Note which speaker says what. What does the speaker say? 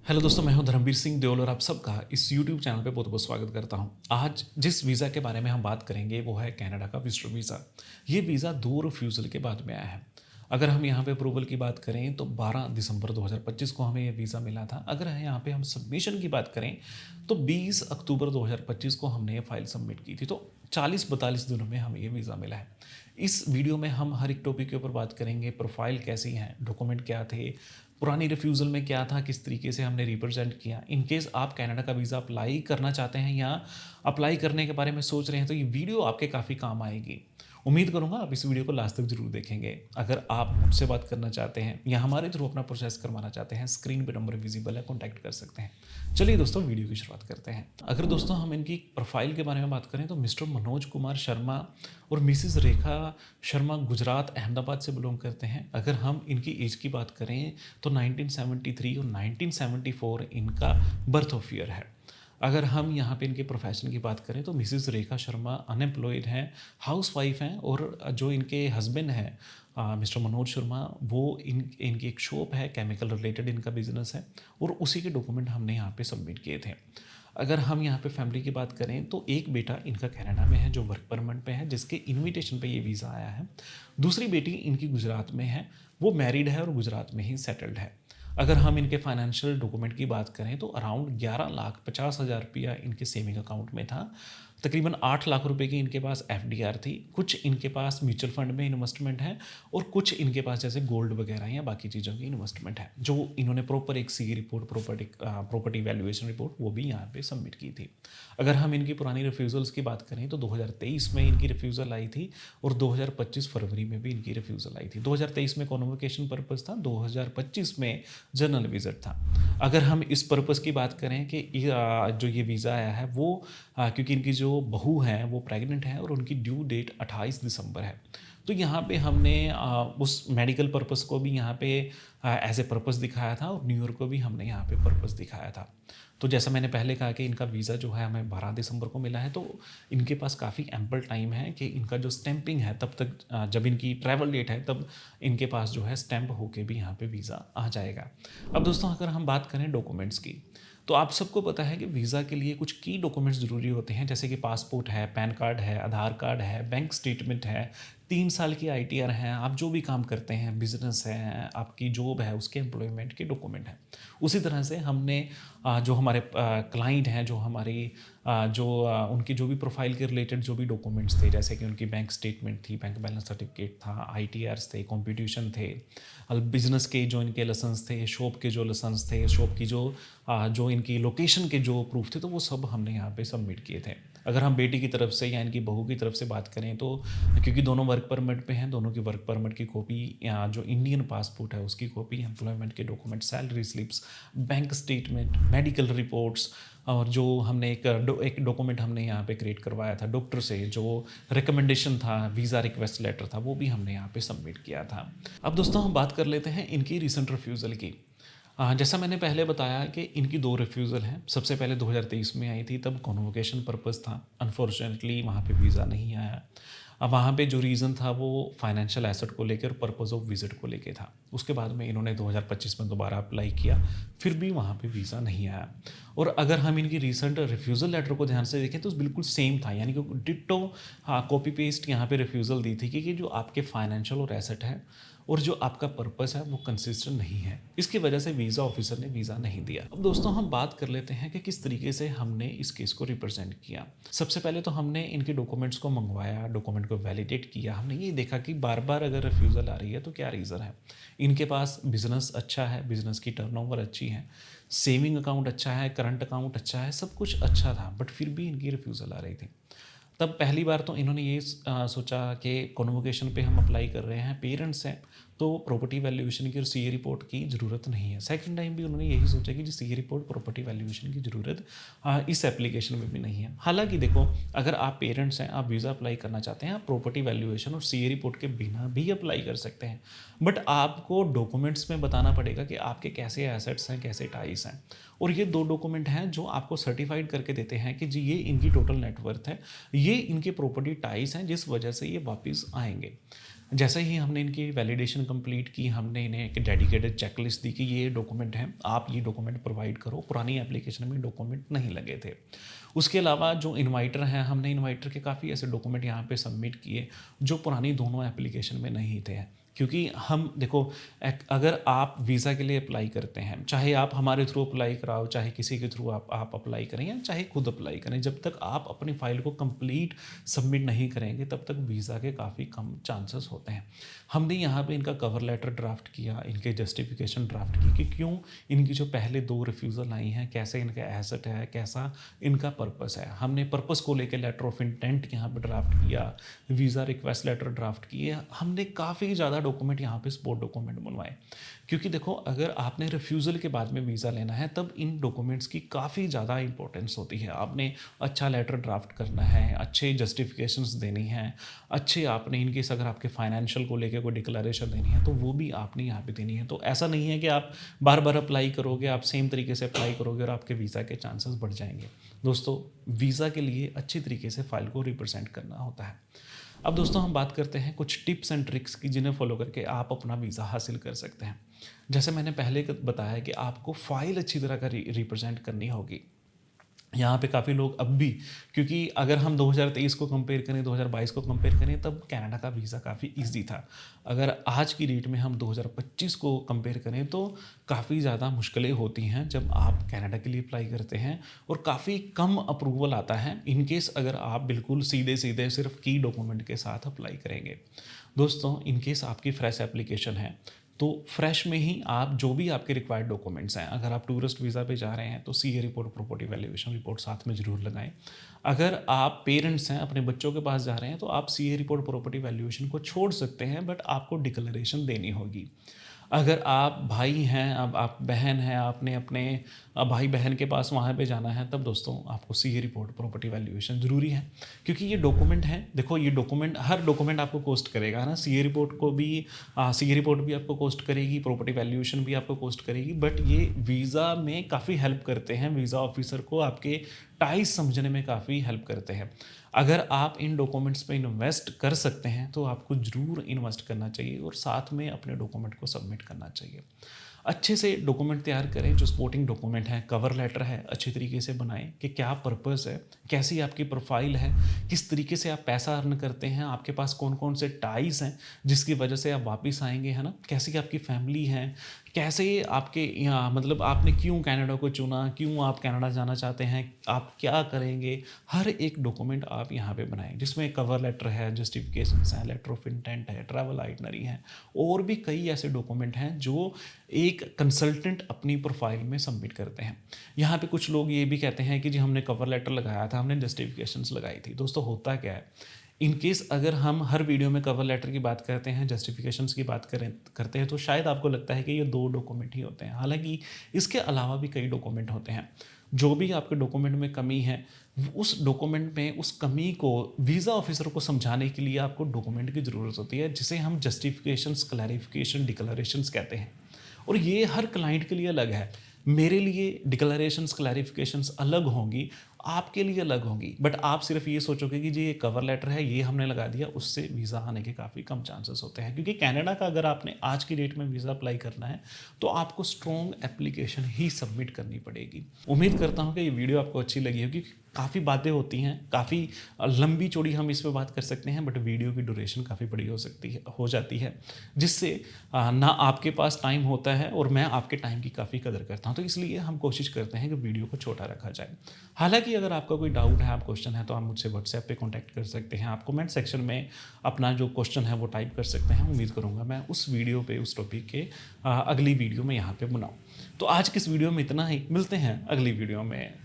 Speaker 1: Hello दोस्तों, मैं हूं धर्मवीर सिंह देओल और आप सबका इस यूट्यूब चैनल पे बहुत बहुत स्वागत करता हूं। आज जिस वीज़ा के बारे में हम बात करेंगे वो है कनाडा का विजिटर वीज़ा। ये वीज़ा 2 रिफ्यूज़ल के बाद में आया है। अगर हम यहाँ पे अप्रूवल की बात करें तो 12 दिसंबर 2025 को हमें ये वीज़ा मिला था। अगर यहाँ पे हम सबमिशन की बात करें तो 20 अक्टूबर 2025 को हमने ये फाइल सबमिट की थी। तो 40-42 दिनों में हमें ये वीज़ा मिला है। इस वीडियो में हम हर एक टॉपिक के ऊपर बात करेंगे। प्रोफाइल कैसी है, डॉक्यूमेंट क्या थे, पुरानी रिफ्यूज़ल में क्या था, किस तरीके से हमने रिप्रेजेंट किया। इन केस आप कनाडा का वीज़ा अप्लाई करना चाहते हैं या अप्लाई करने के बारे में सोच रहे हैं तो ये वीडियो आपके काफ़ी काम आएगी। उम्मीद करूँगा आप इस वीडियो को लास्ट तक जरूर देखेंगे। अगर आप मुझसे बात करना चाहते हैं या हमारे थ्रू अपना प्रोसेस करवाना चाहते हैं, स्क्रीन पे नंबर विजिबल है, कॉन्टैक्ट कर सकते हैं। चलिए दोस्तों, वीडियो की शुरुआत करते हैं। अगर दोस्तों हम इनकी प्रोफाइल के बारे में बात करें तो मिस्टर मनोज कुमार शर्मा और मिसिज रेखा शर्मा गुजरात अहमदाबाद से बिलोंग करते हैं। अगर हम इनकी एज की बात करें तो 1973 और 1974 इनका बर्थ ऑफ ईयर है। अगर हम यहाँ पे इनके प्रोफेशन की बात करें तो मिसिज रेखा शर्मा अनएम्प्लॉयड हैं, हाउसवाइफ हैं, और जो इनके हस्बैंड हैं मिस्टर मनोज शर्मा, वो इनकी एक शॉप है, केमिकल रिलेटेड इनका बिजनेस है, और उसी के डॉक्यूमेंट हमने यहाँ पे सबमिट किए थे। अगर हम यहाँ पे फैमिली की बात करें तो एक बेटा इनका कनाडा में है जो वर्क परमिट पे है, जिसके इनविटेशन पे ये वीज़ा आया है। दूसरी बेटी इनकी गुजरात में है, वो मैरिड है और गुजरात में ही सेटल्ड है। अगर हम इनके फाइनेंशियल डॉक्यूमेंट की बात करें तो अराउंड 11,50,000 रुपया इनके सेविंग अकाउंट में था। तकरीबन 8 लाख रुपए की इनके पास एफडीआर थी। कुछ इनके पास म्यूचुअल फंड में इन्वेस्टमेंट है और कुछ इनके पास जैसे गोल्ड वगैरह या बाकी चीज़ों की इन्वेस्टमेंट है, जो इन्होंने प्रॉपर एक सी रिपोर्ट, प्रॉपर्टी वैल्यूएशन रिपोर्ट, वो भी यहाँ पे सबमिट की थी। अगर हम इनकी पुरानी रिफ्यूज़ल्स की बात करें तो 2023 में इनकी रिफ्यूज़ल आई थी और 2025 फरवरी में भी इनकी रिफ्यूज़ल आई थी। 2023 में कॉन्वोकेशन पर्पज़ था, 2025 में जर्नल विजिट था। अगर हम इस पर्पज़ की बात करें कि जो ये वीज़ा आया है वो क्योंकि इनकी जो बहू हैं वो प्रेग्नेंट है और उनकी ड्यू डेट 28 दिसंबर है। तो यहाँ पे हमने उस मेडिकल पर्पज़ को भी यहाँ पे एज ए पर्पज़ दिखाया था और न्यू ईयर को भी हमने यहाँ पे पर्पज़ दिखाया था। तो जैसा मैंने पहले कहा कि इनका वीज़ा जो है हमें 12 दिसंबर को मिला है, तो इनके पास काफ़ी एम्पल टाइम है कि इनका जो स्टैंपिंग है तब तक जब इनकी ट्रैवल डेट है तब इनके पास जो है स्टैंप होके भी यहाँ पे वीज़ा आ जाएगा। अब दोस्तों अगर हम बात करें डॉक्यूमेंट्स की, तो आप सबको पता है कि वीज़ा के लिए कुछ की डॉक्यूमेंट्स ज़रूरी होते हैं, जैसे कि पासपोर्ट है, पैन कार्ड है, आधार कार्ड है, बैंक स्टेटमेंट है, 3 साल की आईटीआर है, आप जो भी काम करते हैं, बिजनेस है, आपकी जॉब है, उसके एम्प्लॉयमेंट के डॉक्यूमेंट हैं। उसी तरह से हमने जो हमारे क्लाइंट हैं, जो हमारी उनकी जो भी प्रोफाइल के रिलेटेड जो भी डॉक्यूमेंट्स थे, जैसे कि उनकी बैंक स्टेटमेंट थी, बैंक बैलेंस सर्टिफिकेट था, आईटीआर्स थे, कॉम्पिटिशन थे, बिजनेस के जो इनके लाइसेंस थे, शॉप के जो लाइसेंस थे, शॉप की जो इनकी लोकेशन के जो प्रूफ थे, तो वो सब हमने यहाँ पे सबमिट किए थे। अगर हम बेटी की तरफ से या इनकी बहू की तरफ से बात करें तो क्योंकि दोनों वर्क परमिट पे हैं, दोनों की वर्क परमिट की कॉपी या जो इंडियन पासपोर्ट है उसकी कॉपी, एम्प्लॉयमेंट के document, salary slips, bank statement, medical reports, और जो हमने एक डॉक्यूमेंट हमने यहाँ पे क्रिएट करवाया था डॉक्टर से, जो रिकमेंडेशन था, वीज़ा रिक्वेस्ट लेटर था, वो भी हमने यहाँ पे सबमिट किया था। अब दोस्तों हम बात कर लेते हैं इनकी रिसेंट रिफ्यूज़ल की। जैसा मैंने पहले बताया कि इनकी 2 रिफ्यूज़ल हैं। सबसे पहले 2023 में आई थी, तब कॉन्वोकेशन पर्पज़ था। अनफॉर्चुनेटली वहाँ पे वीज़ा नहीं आया। अब वहाँ पे जो रीज़न था वो फाइनेंशियल एसेट को लेकर, पर्पज़ ऑफ विज़िट को लेके था। उसके बाद में इन्होंने 2025 में दोबारा अप्लाई किया, फिर भी वहाँ पे वीज़ा नहीं आया। और अगर हम इनकी रिसेंट रिफ्यूज़ल लेटर को ध्यान से देखें तो बिल्कुल सेम था, यानी कि डिट्टो कॉपी पेस्ट यहाँ पे रिफ्यूज़ल दी थी कि जो आपके फाइनेंशियल और एसेट है और जो आपका पर्पस है वो कंसिस्टेंट नहीं है। इसकी वजह से वीज़ा ऑफिसर ने वीज़ा नहीं दिया। अब दोस्तों हम बात कर लेते हैं कि किस तरीके से हमने इस केस को रिप्रेजेंट किया। सबसे पहले तो हमने इनके डॉक्यूमेंट्स को मंगवाया, डॉक्यूमेंट को वैलिडेट किया। हमने ये देखा कि बार बार अगर रिफ्यूज़ल आ रही है तो क्या रीज़न है। इनके पास बिजनेस अच्छा है, बिजनेस की टर्नओवर अच्छी है, सेविंग अकाउंट अच्छा है, करंट अकाउंट अच्छा है, सब कुछ अच्छा था, बट फिर भी इनकी रिफ्यूज़ल आ रही थी। तब पहली बार तो इन्होंने ये सोचा कि कॉन्वोकेशन पे हम अप्लाई कर रहे हैं, पेरेंट्स हैं, तो प्रॉपर्टी वैल्यूएशन की और सीए रिपोर्ट की ज़रूरत नहीं है। सेकंड टाइम भी उन्होंने यही सोचा कि जी सीए रिपोर्ट, प्रॉपर्टी वैल्यूएशन की ज़रूरत इस एप्लीकेशन में भी नहीं है। हालांकि देखो, अगर आप पेरेंट्स हैं, आप वीज़ा अप्लाई करना चाहते हैं, आप प्रॉपर्टी वैल्यूएशन और सीए रिपोर्ट के बिना भी अप्लाई कर सकते हैं, बट आपको डॉक्यूमेंट्स में बताना पड़ेगा कि आपके कैसे एसेट्स हैं, कैसे टाइस हैं। और ये 2 डॉक्यूमेंट हैं जो आपको सर्टिफाइड करके देते हैं कि जी ये इनकी टोटल नेटवर्थ है, ये इनके प्रॉपर्टी टाइस हैं, जिस वजह से ये वापस आएंगे। जैसे ही हमने इनकी वैलिडेशन कंप्लीट की, हमने इन्हें एक डेडिकेटेड चेकलिस्ट दी कि ये डॉक्यूमेंट हैं, आप ये डॉक्यूमेंट प्रोवाइड करो। पुरानी एप्लीकेशन में डॉक्यूमेंट नहीं लगे थे। उसके अलावा जो इन्वाइटर हैं, हमने इन्वाइटर के काफ़ी ऐसे डॉक्यूमेंट यहाँ पे सबमिट किए जो पुरानी दोनों एप्लीकेशन में नहीं थे। क्योंकि हम देखो, अगर आप वीज़ा के लिए अप्लाई करते हैं, चाहे आप हमारे थ्रू अप्लाई कराओ, चाहे किसी के थ्रू आप अप्लाई करें या चाहे खुद अप्लाई करें, जब तक आप अपनी फ़ाइल को कंप्लीट सबमिट नहीं करेंगे तब तक वीज़ा के काफ़ी कम चांसेस होते हैं। हमने यहाँ पे इनका कवर लेटर ड्राफ्ट किया, इनके जस्टिफिकेशन ड्राफ्ट की कि क्यों इनकी जो पहले 2 रिफ्यूज़ल आई हैं, कैसे इनका एसेट है, कैसा इनका पर्पस है। हमने पर्पस को लेकर लेटर ऑफ इंटेंट यहाँ पे ड्राफ्ट किया, वीज़ा रिक्वेस्ट लेटर ड्राफ्ट किए। हमने काफ़ी ज़्यादा डॉक्यूमेंट यहाँ पे सपोर्ट डॉक्यूमेंट बनवाए, क्योंकि देखो, अगर आपने रिफ्यूज़ल के बाद में वीज़ा लेना है तब इन डॉक्यूमेंट्स की काफ़ी ज़्यादा इंपॉर्टेंस होती है। आपने अच्छा लेटर ड्राफ्ट करना है, अच्छे जस्टिफिकेशंस देनी हैं, अच्छे आपने इनकेस अगर आपके फाइनेंशियल को लेकर कोई डिक्लेरेशन देनी है तो वो भी आपने यहाँ पे देनी है। तो ऐसा नहीं है कि आप बार बार अप्लाई करोगे, आप सेम तरीके से अप्लाई करोगे और आपके वीज़ा के चांसेस बढ़ जाएंगे। दोस्तों, वीज़ा के लिए अच्छी तरीके से फाइल को रिप्रेजेंट करना होता है। अब दोस्तों, हम बात करते हैं कुछ टिप्स एंड ट्रिक्स की जिन्हें फॉलो करके आप अपना वीज़ा हासिल कर सकते हैं। जैसे मैंने पहले बताया कि आपको फ़ाइल अच्छी तरह का रिप्रेजेंट करनी होगी। यहाँ पे काफ़ी लोग अब भी, क्योंकि अगर हम 2023 को कंपेयर करें, 2022 को कंपेयर करें, तब कनाडा का वीज़ा काफ़ी इजी था। अगर आज की डेट में हम 2025 को कंपेयर करें तो काफ़ी ज़्यादा मुश्किलें होती हैं जब आप कनाडा के लिए अप्लाई करते हैं और काफ़ी कम अप्रूवल आता है इनकेस अगर आप बिल्कुल सीधे सीधे सिर्फ की डॉक्यूमेंट के साथ अप्लाई करेंगे। दोस्तों, इनकेस आपकी फ्रेश एप्लीकेशन है तो फ्रेश में ही आप जो भी आपके रिक्वायर्ड डॉक्यूमेंट्स हैं, अगर आप टूरिस्ट वीज़ा पे जा रहे हैं तो CA report, property valuation report साथ में ज़रूर लगाएं। अगर आप पेरेंट्स हैं, अपने बच्चों के पास जा रहे हैं, तो आप सीए रिपोर्ट, प्रॉपर्टी वैल्यूएशन को छोड़ सकते हैं, बट आपको डिक्लेरेशन देनी होगी। अगर आप भाई हैं, अब आप बहन हैं, आपने अपने भाई बहन के पास वहाँ पे जाना है, तब दोस्तों आपको सीए रिपोर्ट, प्रॉपर्टी वैल्यूएशन ज़रूरी है, क्योंकि ये डॉक्यूमेंट है। देखो, ये डॉक्यूमेंट, हर डॉक्यूमेंट आपको कॉस्ट करेगा, है ना। सीए रिपोर्ट भी आपको कॉस्ट करेगी, प्रॉपर्टी वैल्यूएशन भी आपको कॉस्ट करेगी, बट ये वीज़ा में काफ़ी हेल्प करते हैं। वीज़ा ऑफिसर को आपके टाइज समझने में काफ़ी हेल्प करते हैं। अगर आप इन डॉक्यूमेंट्स पे इन्वेस्ट कर सकते हैं तो आपको ज़रूर इन्वेस्ट करना चाहिए और साथ में अपने डॉक्यूमेंट को सबमिट करना चाहिए। अच्छे से डॉक्यूमेंट तैयार करें, जो सपोर्टिंग डॉक्यूमेंट है, कवर लेटर है, अच्छे तरीके से बनाएं कि क्या पर्पस है, कैसी आपकी प्रोफाइल है, किस तरीके से आप पैसा अर्न करते हैं, आपके पास कौन कौन से टाइज हैं जिसकी वजह से आप वापस आएंगे, है ना। कैसी आपकी फैमिली है, कैसे आपके यहाँ, मतलब आपने क्यों कनाडा को चुना, क्यों आप कनाडा जाना चाहते हैं, आप क्या करेंगे, हर एक डॉक्यूमेंट आप यहाँ पे बनाएं, जिसमें कवर लेटर है, जस्टिफिकेशंस हैं, लेटर ऑफ इंटेंट है, ट्रैवल आइटनरी है, और भी कई ऐसे डॉक्यूमेंट हैं जो एक कंसल्टेंट अपनी प्रोफाइल में सबमिट करते हैं। यहाँ पे कुछ लोग ये भी कहते हैं कि जी हमने कवर लेटर लगाया था, हमने जस्टिफिकेशंस लगाई थी। दोस्तों, होता क्या है, इनकेस अगर हम हर वीडियो में कवर लेटर की बात करते हैं, जस्टिफिकेशंस की बात करते हैं, तो शायद आपको लगता है कि ये 2 डॉक्यूमेंट ही होते हैं। हालांकि इसके अलावा भी कई डॉक्यूमेंट होते हैं। जो भी आपके डॉक्यूमेंट में कमी है, उस डॉक्यूमेंट में उस कमी को वीज़ा ऑफिसर को समझाने के लिए आपको डॉक्यूमेंट की ज़रूरत होती है, जिसे हम जस्टिफिकेशंस, क्लैरिफिकेशन, डिक्लेरेशंस कहते हैं। और ये हर क्लाइंट के लिए अलग है। मेरे लिए डिक्लेरेशंस, क्लैरिफिकेशंस अलग होंगी, आपके लिए अलग होंगी, बट आप सिर्फ ये सोचोगे कि जी ये कवर लेटर है, ये हमने लगा दिया, उससे वीज़ा आने के काफ़ी कम चांसेस होते हैं। क्योंकि कनाडा का अगर आपने आज की डेट में वीज़ा अप्लाई करना है तो आपको स्ट्रॉन्ग एप्लीकेशन ही सबमिट करनी पड़ेगी। उम्मीद करता हूँ कि ये वीडियो आपको अच्छी लगी होगी। काफ़ी बातें होती हैं, काफ़ी लंबी चौड़ी हम इस पर बात कर सकते हैं, बट वीडियो की ड्यूरेशन काफ़ी बड़ी हो जाती है, जिससे ना आपके पास टाइम होता है और मैं आपके टाइम की काफ़ी कदर करता हूँ। तो इसलिए हम कोशिश करते हैं कि वीडियो को छोटा रखा जाए। हालांकि अगर आपका कोई डाउट है, आप क्वेश्चन है, तो आप मुझसे व्हाट्सएप पे कांटेक्ट कर सकते हैं। आप कमेंट सेक्शन में अपना जो क्वेश्चन है वो टाइप कर सकते हैं। उम्मीद करूँगा मैं उस वीडियो पे, उस टॉपिक के अगली वीडियो में यहाँ पे बनाऊँ। तो आज की इस वीडियो में इतना ही, मिलते हैं अगली वीडियो में।